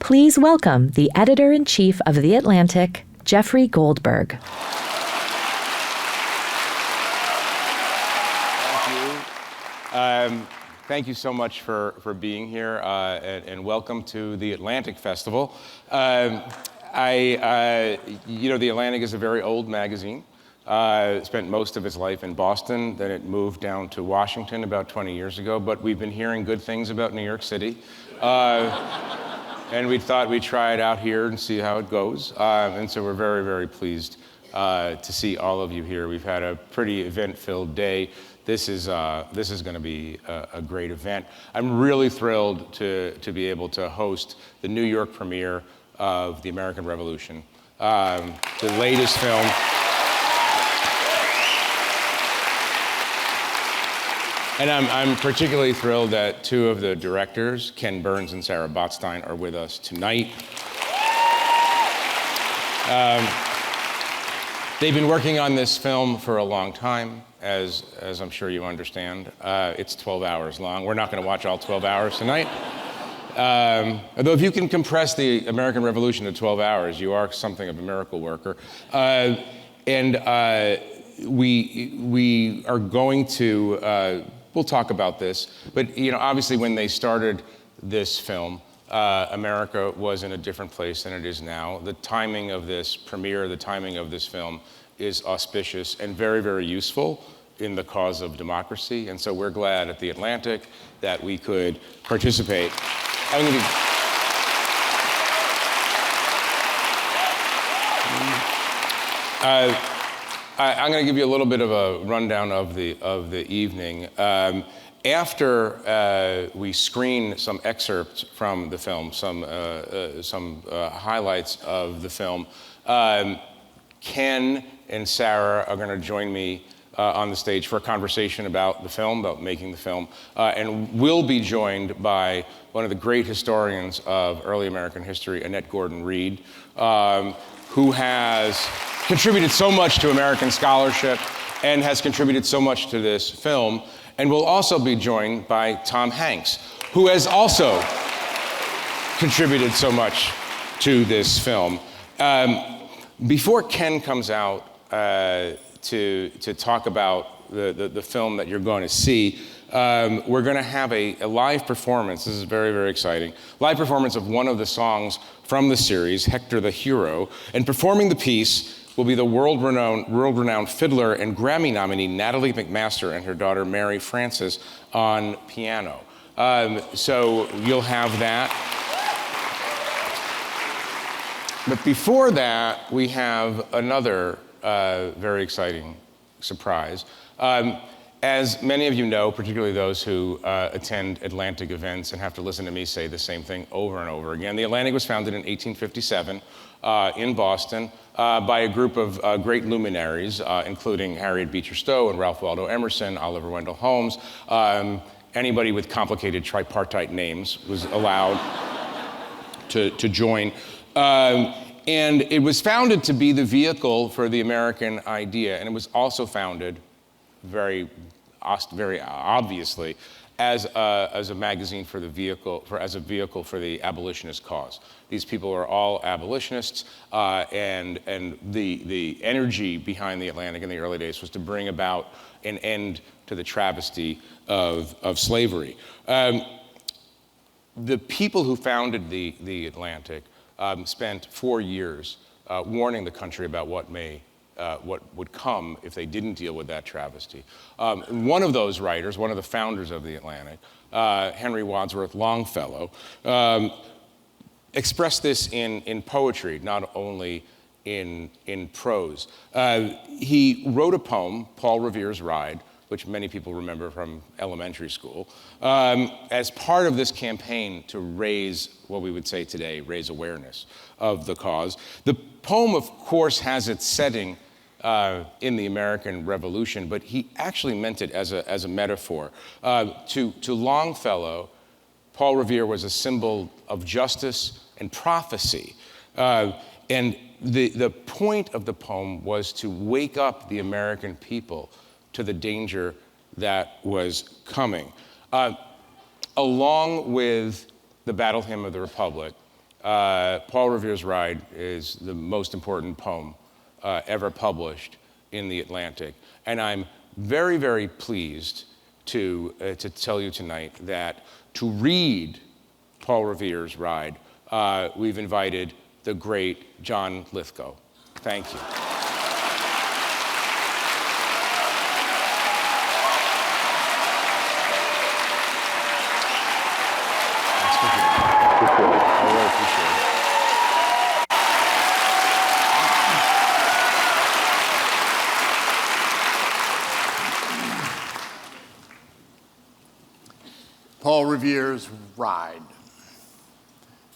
Please welcome the editor-in-chief of The Atlantic, Jeffrey Goldberg. Thank you so much for being here, and welcome to the Atlantic Festival. The Atlantic is a very old magazine. Spent most of its life in Boston, then it moved down to Washington about 20 years ago, but we've been hearing good things about New York City. And we thought we'd try it out here and see how it goes. And so we're very, very pleased to see all of you here. We've had a pretty event-filled day. This is going to be a great event. I'm really thrilled to be able to host the New York premiere of The American Revolution, the latest film. And I'm particularly thrilled that two of the directors, Ken Burns and Sarah Botstein, are with us tonight. They've been working on this film for a long time, as I'm sure you understand. It's 12 hours long. We're not going to watch all 12 hours tonight. Although if you can compress the American Revolution to 12 hours, you are something of a miracle worker. We are going to, we'll talk about this, but obviously when they started this film, America was in a different place than it is now. The timing of this premiere, the timing of this film is auspicious and very, very useful in the cause of democracy. And so we're glad at The Atlantic that we could participate. I'm going to give you a little bit of a rundown of the evening. After we screen some excerpts from the film, some highlights of the film, Ken and Sarah are going to join me on the stage for a conversation about the film, about making the film, and we'll be joined by one of the great historians of early American history, Annette Gordon-Reed, who has contributed so much to American scholarship and has contributed so much to this film. And we'll also be joined by Tom Hanks, who has also contributed so much to this film. Before Ken comes out to talk about the film that you're going to see, we're going to have a live performance. This is very, very exciting. Live performance of one of the songs from the series, Hector the Hero. And performing the piece will be the world-renowned fiddler and Grammy nominee Natalie MacMaster and her daughter Mary Frances on piano. So you'll have that. But before that, we have another very exciting surprise. As many of you know, particularly those who attend Atlantic events and have to listen to me say the same thing over and over again, the Atlantic was founded in 1857 in Boston by a group of great luminaries, including Harriet Beecher Stowe and Ralph Waldo Emerson, Oliver Wendell Holmes. Anybody with complicated tripartite names was allowed to join. And it was founded to be the vehicle for the American idea, and it was also founded very obviously as a magazine for as a vehicle for the abolitionist cause. These people are all abolitionists, and the energy behind the Atlantic in the early days was to bring about an end to the travesty of slavery. The people who founded the Atlantic spent 4 years warning the country about what would come if they didn't deal with that travesty. One of those writers, one of the founders of the Atlantic, Henry Wadsworth Longfellow, expressed this in poetry, not only in prose. He wrote a poem, Paul Revere's Ride, which many people remember from elementary school, as part of this campaign to raise, what we would say today, raise awareness of the cause. The poem, of course, has its setting in the American Revolution, but he actually meant it as a metaphor. To Longfellow, Paul Revere was a symbol of justice and prophecy. And the point of the poem was to wake up the American people to the danger that was coming. Along with the Battle Hymn of the Republic, Paul Revere's Ride is the most important poem ever published in the Atlantic. And I'm very, very pleased to tell you tonight that to read Paul Revere's Ride, we've invited the great John Lithgow. Thank you. I really appreciate it. Paul Revere's Ride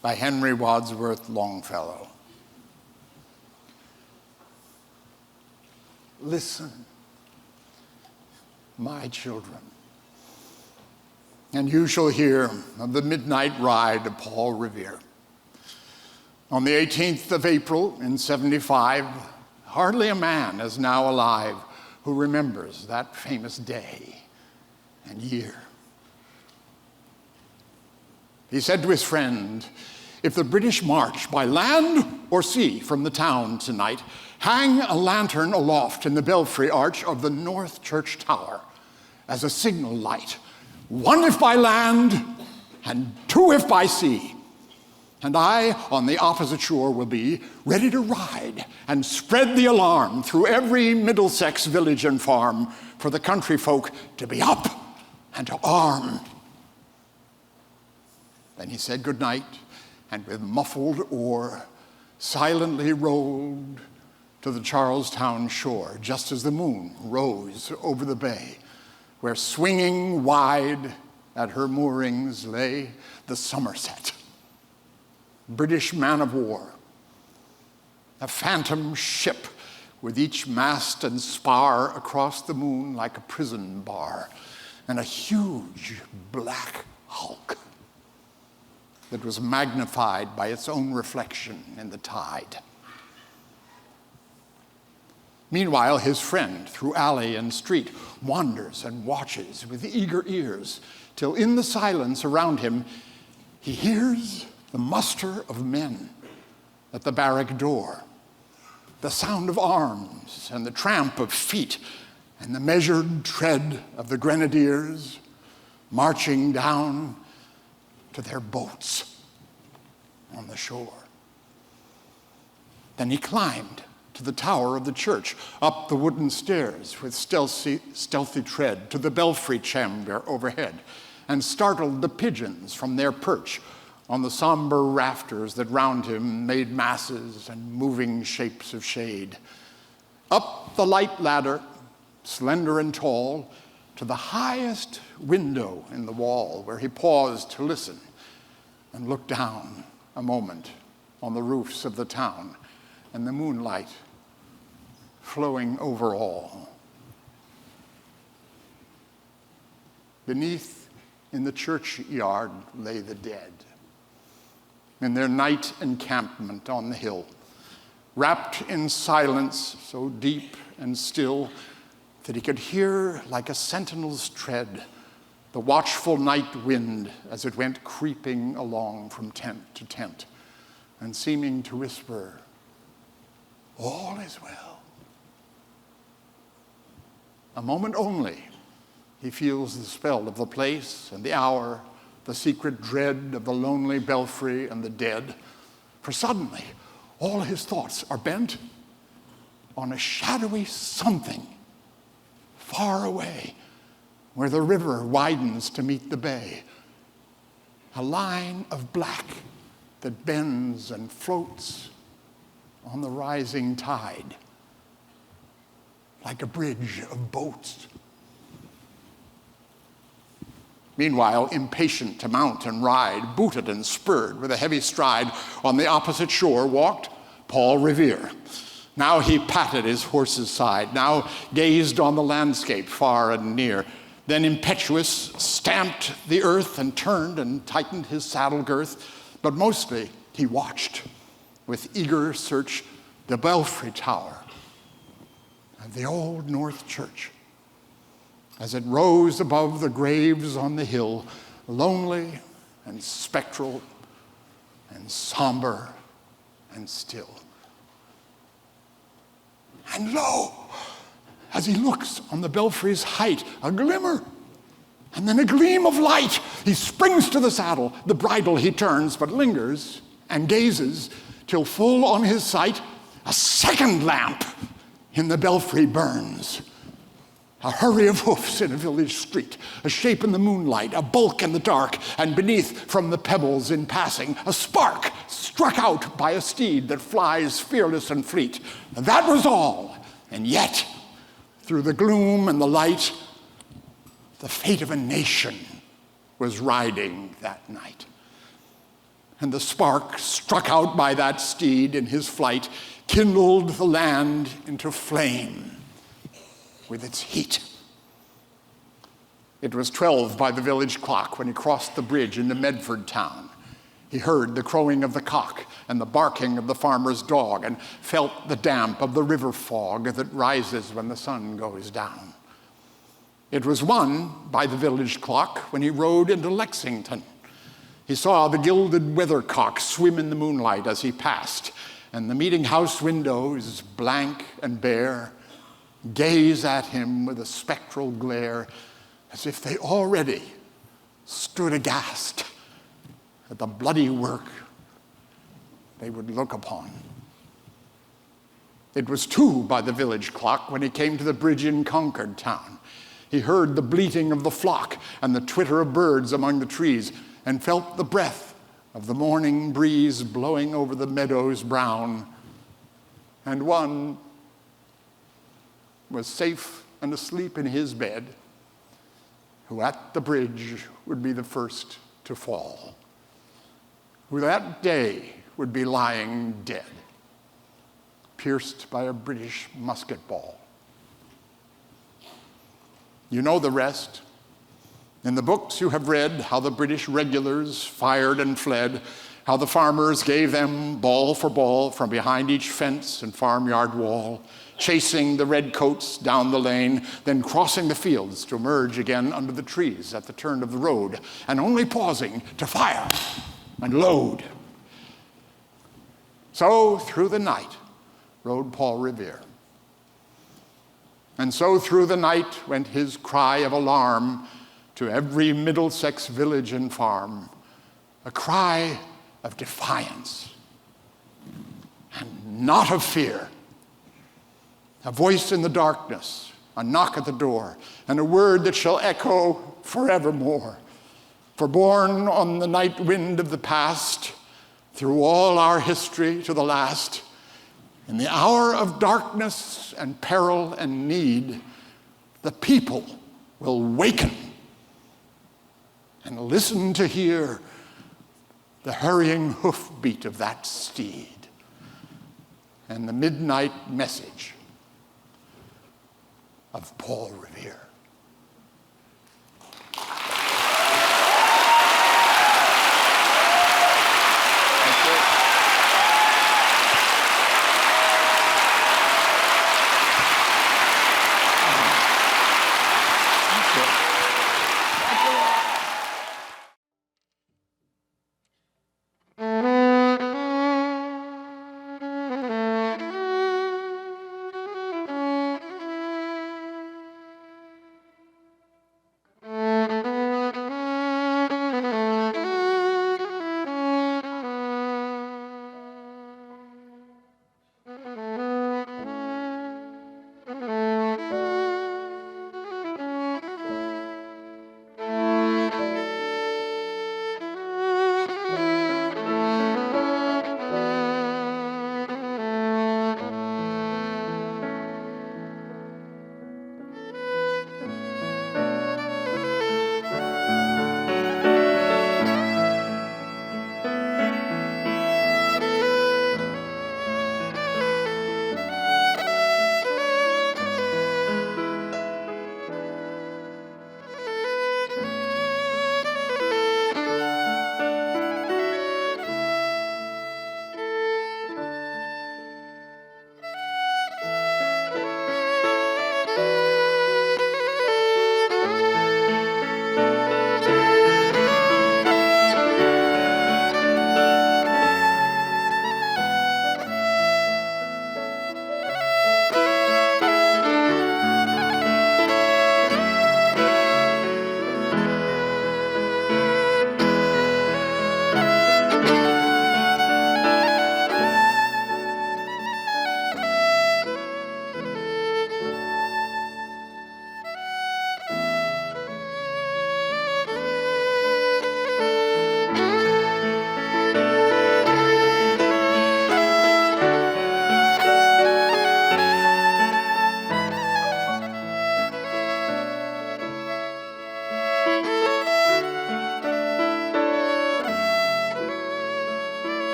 by Henry Wadsworth Longfellow. Listen, my children, and you shall hear of the midnight ride of Paul Revere. On the 18th of April in 75, hardly a man is now alive who remembers that famous day and year. He said to his friend, "If the British march by land or sea from the town tonight, hang a lantern aloft in the belfry arch of the North Church Tower as a signal light, 1 if by land and 2 if by sea. And I on the opposite shore will be ready to ride and spread the alarm through every Middlesex village and farm for the country folk to be up and to arm." Then he said good night, and with muffled oar silently rowed to the Charlestown shore, just as the moon rose over the bay, where swinging wide at her moorings lay the Somerset, British man of war, a phantom ship with each mast and spar across the moon like a prison bar, and a huge black hulk that was magnified by its own reflection in the tide. Meanwhile, his friend, through alley and street, wanders and watches with eager ears, till in the silence around him, he hears the muster of men at the barrack door, the sound of arms and the tramp of feet and the measured tread of the grenadiers marching down to their boats on the shore. Then he climbed to the tower of the church, up the wooden stairs with stealthy tread to the belfry chamber overhead, and startled the pigeons from their perch on the somber rafters that round him made masses and moving shapes of shade. Up the light ladder, slender and tall, to the highest window in the wall, where he paused to listen and look down a moment on the roofs of the town and the moonlight flowing over all. Beneath, in the churchyard, lay the dead, in their night encampment on the hill, wrapped in silence so deep and still that he could hear, like a sentinel's tread, the watchful night wind as it went creeping along from tent to tent, and seeming to whisper, "All is well." A moment only, he feels the spell of the place and the hour, the secret dread of the lonely belfry and the dead, for suddenly all his thoughts are bent on a shadowy something far away, where the river widens to meet the bay, a line of black that bends and floats on the rising tide, like a bridge of boats. Meanwhile, impatient to mount and ride, booted and spurred with a heavy stride, on the opposite shore walked Paul Revere. Now he patted his horse's side, now gazed on the landscape far and near, then impetuous stamped the earth and turned and tightened his saddle girth, but mostly he watched with eager search the belfry tower of the old North Church as it rose above the graves on the hill, lonely and spectral and somber and still. And lo, as he looks on the belfry's height, a glimmer, and then a gleam of light. He springs to the saddle, the bridle he turns, but lingers and gazes till full on his sight a second lamp in the belfry burns. A hurry of hoofs in a village street, a shape in the moonlight, a bulk in the dark, and beneath from the pebbles in passing, a spark struck out by a steed that flies fearless and fleet. And that was all, and yet, through the gloom and the light, the fate of a nation was riding that night. And the spark struck out by that steed in his flight kindled the land into flame with its heat. It was 12 by the village clock when he crossed the bridge into Medford town. He heard the crowing of the cock and the barking of the farmer's dog and felt the damp of the river fog that rises when the sun goes down. It was 1 by the village clock when he rode into Lexington. He saw the gilded weathercock swim in the moonlight as he passed, and the meeting house windows, blank and bare, gaze at him with a spectral glare as if they already stood aghast at the bloody work they would look upon. It was 2 by the village clock when he came to the bridge in Concord town. He heard the bleating of the flock and the twitter of birds among the trees and felt the breath of the morning breeze blowing over the meadows brown. And 1 was safe and asleep in his bed, who at the bridge would be the first to fall, who that day would be lying dead, pierced by a British musket ball. You know the rest. In the books you have read how the British regulars fired and fled, how the farmers gave them ball for ball from behind each fence and farmyard wall, chasing the redcoats down the lane, then crossing the fields to emerge again under the trees at the turn of the road, and only pausing to fire and load. So through the night rode Paul Revere. And so through the night went his cry of alarm to every Middlesex village and farm, a cry of defiance and not of fear. A voice in the darkness, a knock at the door, and a word that shall echo forevermore. For borne on the night wind of the past, through all our history to the last, in the hour of darkness and peril and need, the people will waken and listen to hear the hurrying hoofbeat of that steed and the midnight message of Paul Revere.